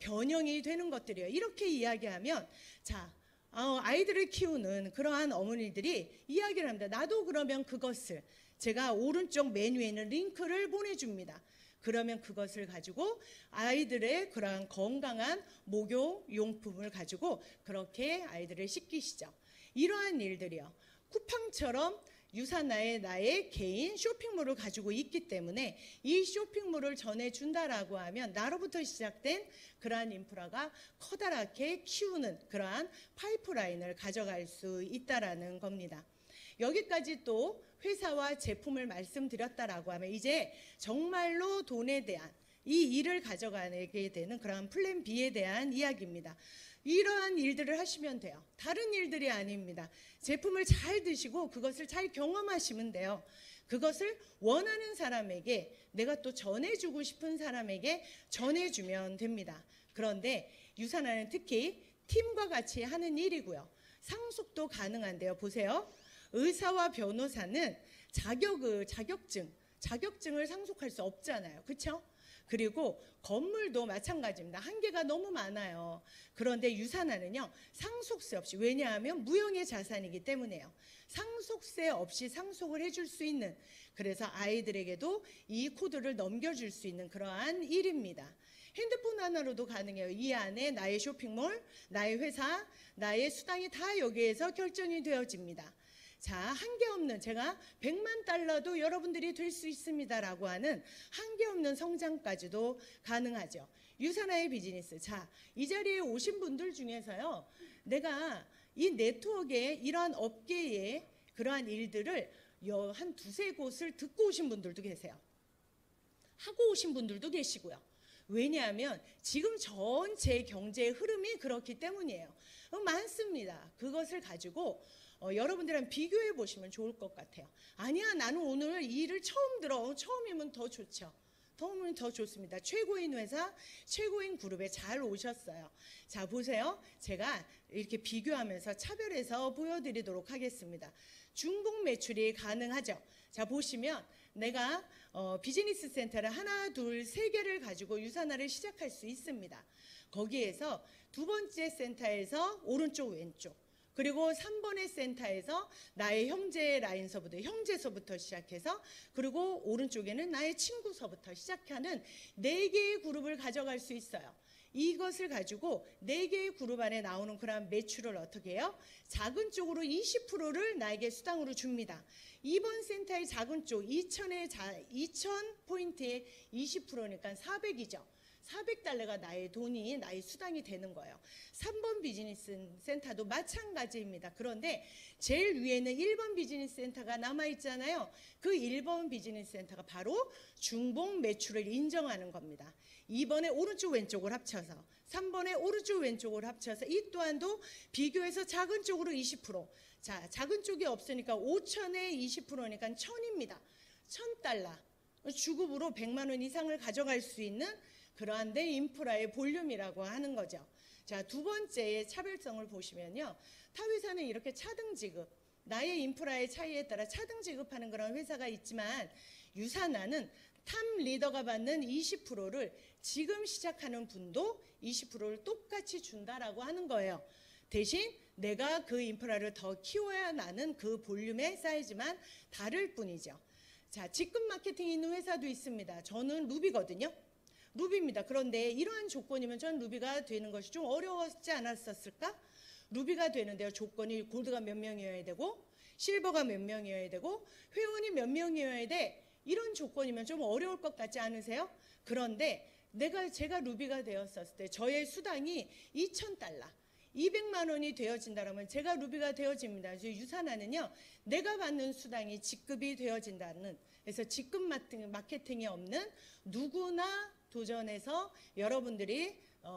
변형이 되는 것들이에요. 이렇게 이야기하면 자, 아이들을 키우는 그러한 어머니들이 이야기를 합니다. 나도 그러면 그것을 제가 오른쪽 메뉴에 있는 링크를 보내줍니다. 그러면 그것을 가지고 아이들의 그러한 건강한 목욕용품을 가지고 그렇게 아이들을 씻기시죠. 이러한 일들이요. 쿠팡처럼 유산화의 나의 개인 쇼핑몰을 가지고 있기 때문에 이 쇼핑몰을 전해준다라고 하면 나로부터 시작된 그러한 인프라가 커다랗게 키우는 그러한 파이프라인을 가져갈 수 있다라는 겁니다. 여기까지 또 회사와 제품을 말씀드렸다라고 하면 이제 정말로 돈에 대한 이 일을 가져가게 되는 그런 플랜 B에 대한 이야기입니다. 이러한 일들을 하시면 돼요. 다른 일들이 아닙니다. 제품을 잘 드시고 그것을 잘 경험하시면 돼요. 그것을 원하는 사람에게 내가 또 전해주고 싶은 사람에게 전해주면 됩니다. 그런데 유산화는 특히 팀과 같이 하는 일이고요. 상속도 가능한데요. 보세요. 의사와 변호사는 자격증을 상속할 수 없잖아요. 그렇죠? 그리고 건물도 마찬가지입니다. 한계가 너무 많아요. 그런데 유산화는요. 상속세 없이, 왜냐하면 무형의 자산이기 때문에요. 상속세 없이 상속을 해줄 수 있는, 그래서 아이들에게도 이 코드를 넘겨줄 수 있는 그러한 일입니다. 핸드폰 하나로도 가능해요. 이 안에 나의 쇼핑몰, 나의 회사, 나의 수당이 다 여기에서 결정이 되어집니다. 자, 한계 없는, 제가 100만 달러도 여러분들이 될 수 있습니다라고 하는 한계 없는 성장까지도 가능하죠. 유산화의 비즈니스. 자, 이 자리에 오신 분들 중에서요, 내가 이 네트워크에 이러한 업계에 그러한 일들을 한 2-3곳을 듣고 오신 분들도 계세요. 하고 오신 분들도 계시고요. 왜냐하면 지금 전체 경제의 흐름이 그렇기 때문이에요. 많습니다. 그것을 가지고 여러분들이랑 비교해 보시면 좋을 것 같아요. 아니야, 나는 오늘 이 일을 처음 들어. 처음이면 더 좋죠. 처음이면 더 좋습니다. 최고인 회사, 최고인 그룹에 잘 오셨어요. 자, 보세요. 제가 이렇게 비교하면서 차별해서 보여드리도록 하겠습니다. 중복 매출이 가능하죠. 자, 보시면 내가 비즈니스 센터를 하나, 둘, 3개를 가지고 유산화를 시작할 수 있습니다. 거기에서 두 번째 센터에서 오른쪽, 왼쪽, 그리고 3번의 센터에서 나의 형제 라인서부터, 형제서부터 시작해서, 그리고 오른쪽에는 나의 친구서부터 시작하는 4개의 그룹을 가져갈 수 있어요. 이것을 가지고 4개의 그룹 안에 나오는 그런 매출을 어떻게 해요? 작은 쪽으로 20%를 나에게 수당으로 줍니다. 이번 센터의 작은 쪽 2,000 포인트에 20%니까 400이죠. 400달러가 나의 돈이, 나의 수당이 되는 거예요. 3번 비즈니스 센터도 마찬가지입니다. 그런데 제일 위에는 1번 비즈니스 센터가 남아있잖아요. 그 1번 비즈니스 센터가 바로 중복 매출을 인정하는 겁니다. 2번에 오른쪽 왼쪽을 합쳐서, 3번에 오른쪽 왼쪽을 합쳐서 이 또한도 비교해서 작은 쪽으로 20%. 자, 작은 쪽이 없으니까 5천에 20%니까 1,000입니다. 1,000달러. 주급으로 100만 원 이상을 가져갈 수 있는 그러한 데 인프라의 볼륨이라고 하는 거죠. 자, 두 번째의 차별성을 보시면요. 타 회사는 이렇게 차등 지급, 나의 인프라의 차이에 따라 차등 지급하는 그런 회사가 있지만 유산하는 탑 리더가 받는 20%를 지금 시작하는 분도 20%를 똑같이 준다라고 하는 거예요. 대신 내가 그 인프라를 더 키워야 나는 그 볼륨의 사이즈만 다를 뿐이죠. 자, 직급 마케팅이 있는 회사도 있습니다. 저는 루비거든요. 루비입니다. 그런데 이러한 조건이면 전 루비가 되는 것이 좀 어려웠지 않았었을까? 루비가 되는데요. 조건이 골드가 몇 명이어야 되고 실버가 몇 명이어야 되고 회원이 몇 명이어야 돼. 이런 조건이면 좀 어려울 것 같지 않으세요? 그런데 제가 루비가 되었었을 때 저의 수당이 2,000달러, 200만 원이 되어진다면 제가 루비가 되어집니다. 유산하는요. 내가 받는 수당이 직급이 되어진다는, 그래서 직급 마케팅이 없는 누구나 도전해서 여러분들이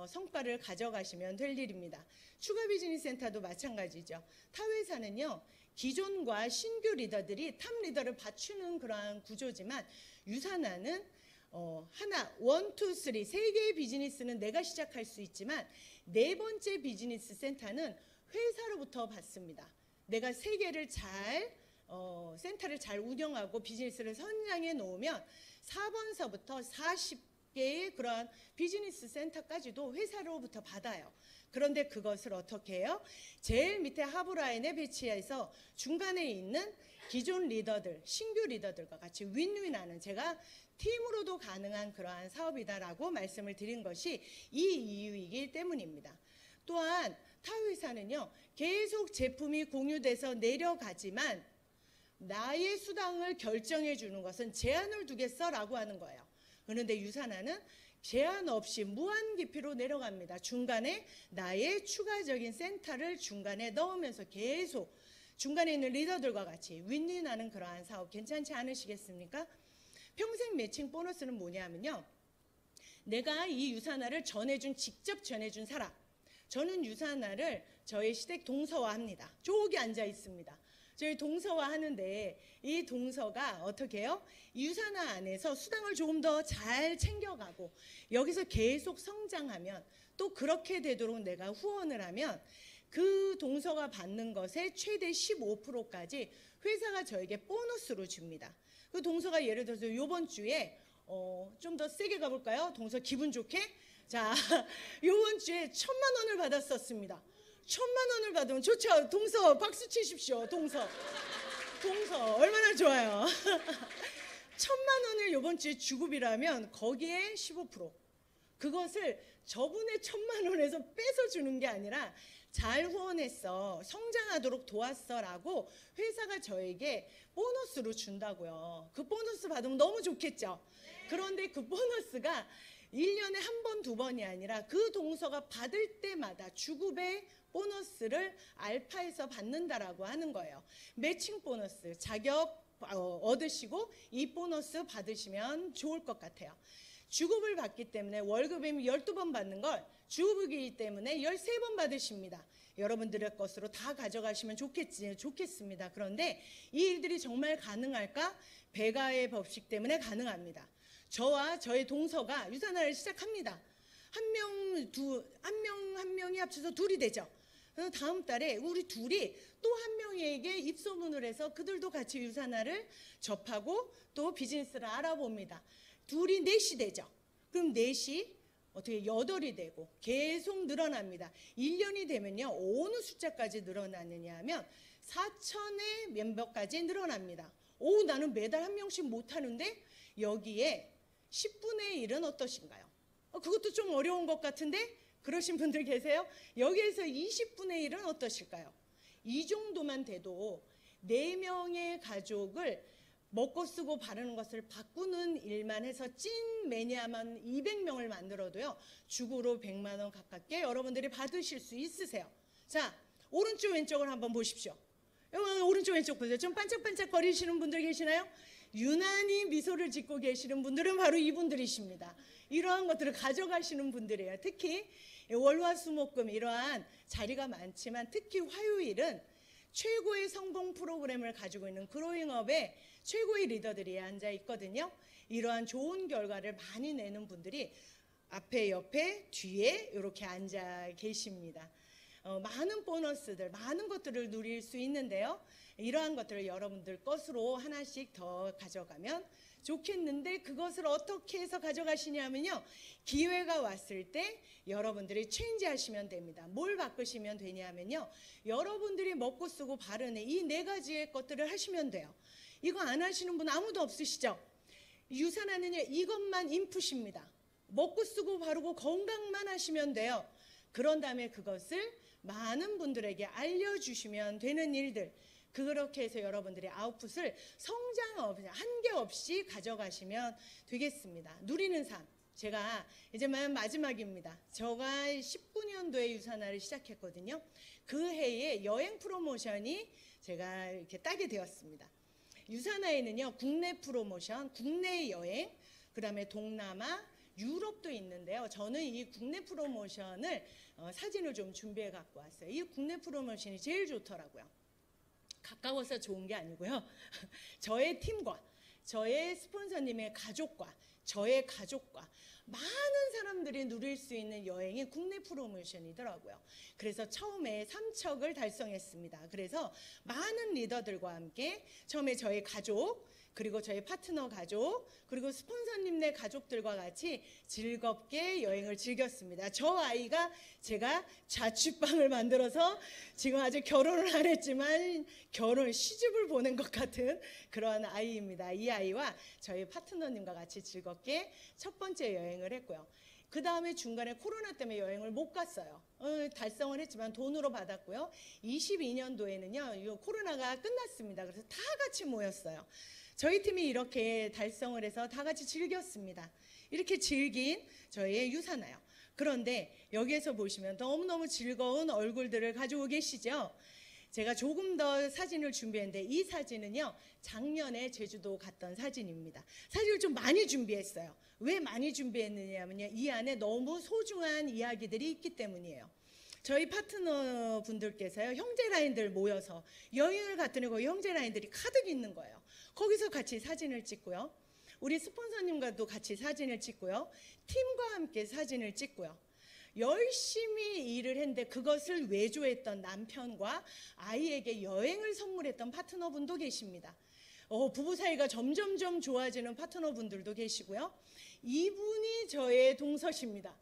성과를 가져가시면 될 일입니다. 추가 비즈니스 센터도 마찬가지죠. 타 회사는요. 기존과 신규 리더들이 탑 리더를 받추는 그러한 구조지만 유산하는 하나, 1, 2, 3, 3개의 비즈니스는 내가 시작할 수 있지만 4번째 비즈니스 센터는 회사로부터 받습니다. 내가 3개를 센터를 잘 운영하고 비즈니스를 선양해 놓으면 4번서부터 40개의 그러한 비즈니스 센터까지도 회사로부터 받아요. 그런데 그것을 어떻게 해요? 제일 밑에 하부라인에 배치해서 중간에 있는 기존 리더들, 신규 리더들과 같이 윈윈하는, 제가 팀으로도 가능한 그러한 사업이다라고 말씀을 드린 것이 이 이유이기 때문입니다. 또한 타 회사는요, 계속 제품이 공유돼서 내려가지만 나의 수당을 결정해 주는 것은 제한을 두겠어라고 하는 거예요. 그런데 유산하는 제한 없이 무한 깊이로 내려갑니다. 중간에 나의 추가적인 센터를 중간에 넣으면서 계속 중간에 있는 리더들과 같이 윈윈하는 그러한 사업 괜찮지 않으시겠습니까? 평생 매칭 보너스는 뭐냐면요. 내가 이 유산화를 직접 전해준 사람. 저는 유산화를 저희 시댁 동서화합니다. 저기 앉아 있습니다. 저희 동서화 하는데 이 동서가 어떻게 해요? 유산화 안에서 수당을 조금 더 잘 챙겨가고 여기서 계속 성장하면 또 그렇게 되도록 내가 후원을 하면 그 동서가 받는 것의 최대 15%까지 회사가 저에게 보너스로 줍니다. 그 동서가 예를 들어서 이번 주에 좀 더 세게 가볼까요? 동서 기분 좋게? 자, 이번 주에 1,000만 원을 받았었습니다. 1,000만 원을 받으면 좋죠. 동서 박수 치십시오. 동서 얼마나 좋아요. 1,000만 원을 이번 주에 주급이라면 거기에 15%. 그것을 저분의 1,000만 원에서 뺏어 주는 게 아니라 잘 후원했어, 성장하도록 도왔어라고 회사가 저에게 보너스로 준다고요. 그 보너스 받으면 너무 좋겠죠. 그런데 그 보너스가 1년에 한 번, 두 번이 아니라 그 동서가 받을 때마다 주급의 보너스를 알파에서 받는다라고 하는 거예요. 매칭 보너스, 자격 얻으시고 이 보너스 받으시면 좋을 것 같아요. 주급을 받기 때문에 월급이면 12번 받는 걸 주급이기 때문에 13번 받으십니다. 여러분들의 것으로 다 가져가시면 좋겠습니다. 그런데 이 일들이 정말 가능할까? 배가의 법칙 때문에 가능합니다. 저와 저의 동서가 유산화를 시작합니다. 한 명이 합쳐서 둘이 되죠. 그래서 다음 달에 우리 둘이 또 한 명에게 입소문을 해서 그들도 같이 유산화를 접하고 또 비즈니스를 알아봅니다. 둘이 넷이 되죠. 그럼 넷이 어떻게 8이 되고 계속 늘어납니다. 1년이 되면요. 어느 숫자까지 늘어나느냐 하면 4,000의 멤버까지 늘어납니다. 오, 나는 매달 한 명씩 못하는데 여기에 10분의 1은 어떠신가요? 그것도 좀 어려운 것 같은데 그러신 분들 계세요? 여기에서 20분의 1은 어떠실까요? 이 정도만 돼도 4명의 가족을 먹고 쓰고 바르는 것을 바꾸는 일만 해서 찐 매니아만 200명을 만들어도요, 주구로 100만 원 가깝게 여러분들이 받으실 수 있으세요. 자, 오른쪽 왼쪽을 한번 보십시오. 오른쪽 왼쪽 보세요. 좀 반짝반짝 거리시는 분들 계시나요? 유난히 미소를 짓고 계시는 분들은 바로 이분들이십니다. 이러한 것들을 가져가시는 분들이에요. 특히 월화수목금 이러한 자리가 많지만 특히 화요일은 최고의 성공 프로그램을 가지고 있는 그로잉업의 최고의 리더들이 앉아 있거든요. 이러한 좋은 결과를 많이 내는 분들이 앞에, 옆에, 뒤에 이렇게 앉아 계십니다. 많은 보너스들, 많은 것들을 누릴 수 있는데요. 이러한 것들을 여러분들 것으로 하나씩 더 가져가면 좋겠는데, 그것을 어떻게 해서 가져가시냐면요, 기회가 왔을 때 여러분들이 체인지 하시면 됩니다. 뭘 바꾸시면 되냐면요, 여러분들이 먹고 쓰고 바르는 이 4가지의 것들을 하시면 돼요. 이거 안 하시는 분 아무도 없으시죠? 유산하느냐, 이것만 인풋입니다. 먹고 쓰고 바르고 건강만 하시면 돼요. 그런 다음에 그것을 많은 분들에게 알려주시면 되는 일들, 그렇게 해서 여러분들이 아웃풋을 성장 없이, 한계 없이 가져가시면 되겠습니다. 누리는 삶, 제가 이제 마지막입니다. 제가 19년도에 유산화를 시작했거든요. 그 해에 여행 프로모션이 제가 이렇게 따게 되었습니다. 유산화에는요, 국내 프로모션, 국내 여행, 그 다음에 동남아, 유럽도 있는데요. 저는 이 국내 프로모션을 사진을 좀 준비해 갖고 왔어요. 이 국내 프로모션이 제일 좋더라고요. 가까워서 좋은 게 아니고요. 저의 팀과 저의 스폰서님의 가족과 저의 가족과 많은 사람들이 누릴 수 있는 여행이 국내 프로모션이더라고요. 그래서 처음에 3척을 달성했습니다. 그래서 많은 리더들과 함께 처음에 저희 가족, 그리고 저희 파트너 가족, 그리고 스폰서님네 가족들과 같이 즐겁게 여행을 즐겼습니다. 저 아이가 제가 자취방을 만들어서 지금 아직 결혼을 안 했지만 시집을 보낸 것 같은 그런 아이입니다. 이 아이와 저희 파트너님과 같이 즐겁게 첫 번째 여행을 했고요. 그 다음에 중간에 코로나 때문에 여행을 못 갔어요. 달성을 했지만 돈으로 받았고요. 22년도에는요, 코로나가 끝났습니다. 그래서 다 같이 모였어요. 저희 팀이 이렇게 달성을 해서 다 같이 즐겼습니다. 이렇게 즐긴 저희의 유산화요. 그런데 여기에서 보시면 너무너무 즐거운 얼굴들을 가지고 계시죠? 제가 조금 더 사진을 준비했는데, 이 사진은요, 작년에 제주도 갔던 사진입니다. 사진을 좀 많이 준비했어요. 왜 많이 준비했느냐면요, 이 안에 너무 소중한 이야기들이 있기 때문이에요. 저희 파트너 분들께서요, 형제라인들 모여서 여행을 갔더니 거기 형제라인들이 가득 있는 거예요. 거기서 같이 사진을 찍고요. 우리 스폰서님과도 같이 사진을 찍고요. 팀과 함께 사진을 찍고요. 열심히 일을 했는데 그것을 외조했던 남편과 아이에게 여행을 선물했던 파트너분도 계십니다. 부부 사이가 점점점 좋아지는 파트너분들도 계시고요. 이분이 저의 동서십니다.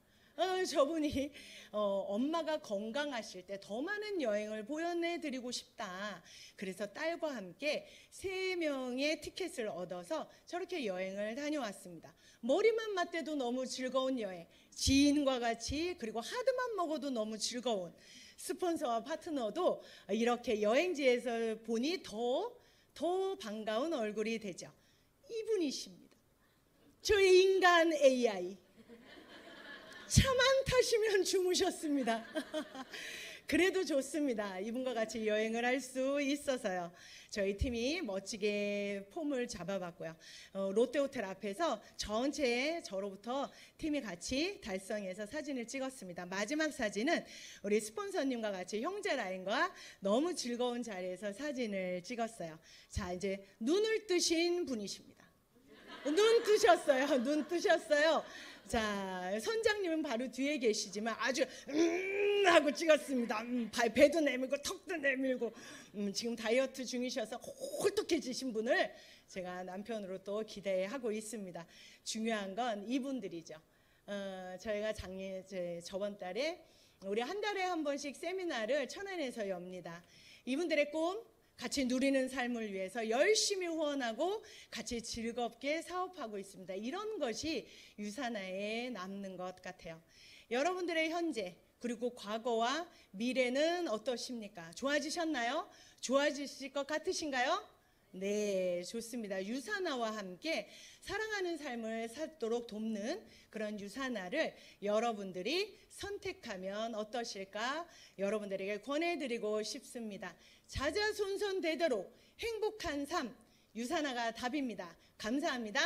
저분이 엄마가 건강하실 때 더 많은 여행을 보여드리고 싶다. 그래서 딸과 함께 3명의 티켓을 얻어서 저렇게 여행을 다녀왔습니다. 머리만 맞대도 너무 즐거운 여행, 지인과 같이, 그리고 하드만 먹어도 너무 즐거운 스폰서와 파트너도 이렇게 여행지에서 보니 더 반가운 얼굴이 되죠. 이분이십니다. 저의 인간 AI. 차만 타시면 주무셨습니다. 그래도 좋습니다. 이분과 같이 여행을 할 수 있어서요. 저희 팀이 멋지게 폼을 잡아봤고요. 롯데호텔 앞에서 전체 저로부터 팀이 같이 달성해서 사진을 찍었습니다. 마지막 사진은 우리 스폰서님과 같이 형제 라인과 너무 즐거운 자리에서 사진을 찍었어요. 자, 이제 눈을 뜨신 분이십니다. 눈 뜨셨어요. 눈 뜨셨어요. 자, 선장님은 바로 뒤에 계시지만 아주 하고 찍었습니다. 배도 내밀고 턱도 내밀고 지금 다이어트 중이셔서 홀쭉해지신 분을 제가 남편으로 또 기대하고 있습니다. 중요한 건 이분들이죠. 저희가 저번 달에 우리 한 달에 한 번씩 세미나를 천안에서 엽니다. 이분들의 꿈, 같이 누리는 삶을 위해서 열심히 후원하고 같이 즐겁게 사업하고 있습니다. 이런 것이 유산화에 남는 것 같아요. 여러분들의 현재 그리고 과거와 미래는 어떠십니까? 좋아지셨나요? 좋아지실 것 같으신가요? 네, 좋습니다. 유산화와 함께 사랑하는 삶을 살도록 돕는 그런 유산화를 여러분들이 선택하면 어떠실까? 여러분들에게 권해드리고 싶습니다. 자자손손 되도록 행복한 삶, 유산화가 답입니다. 감사합니다.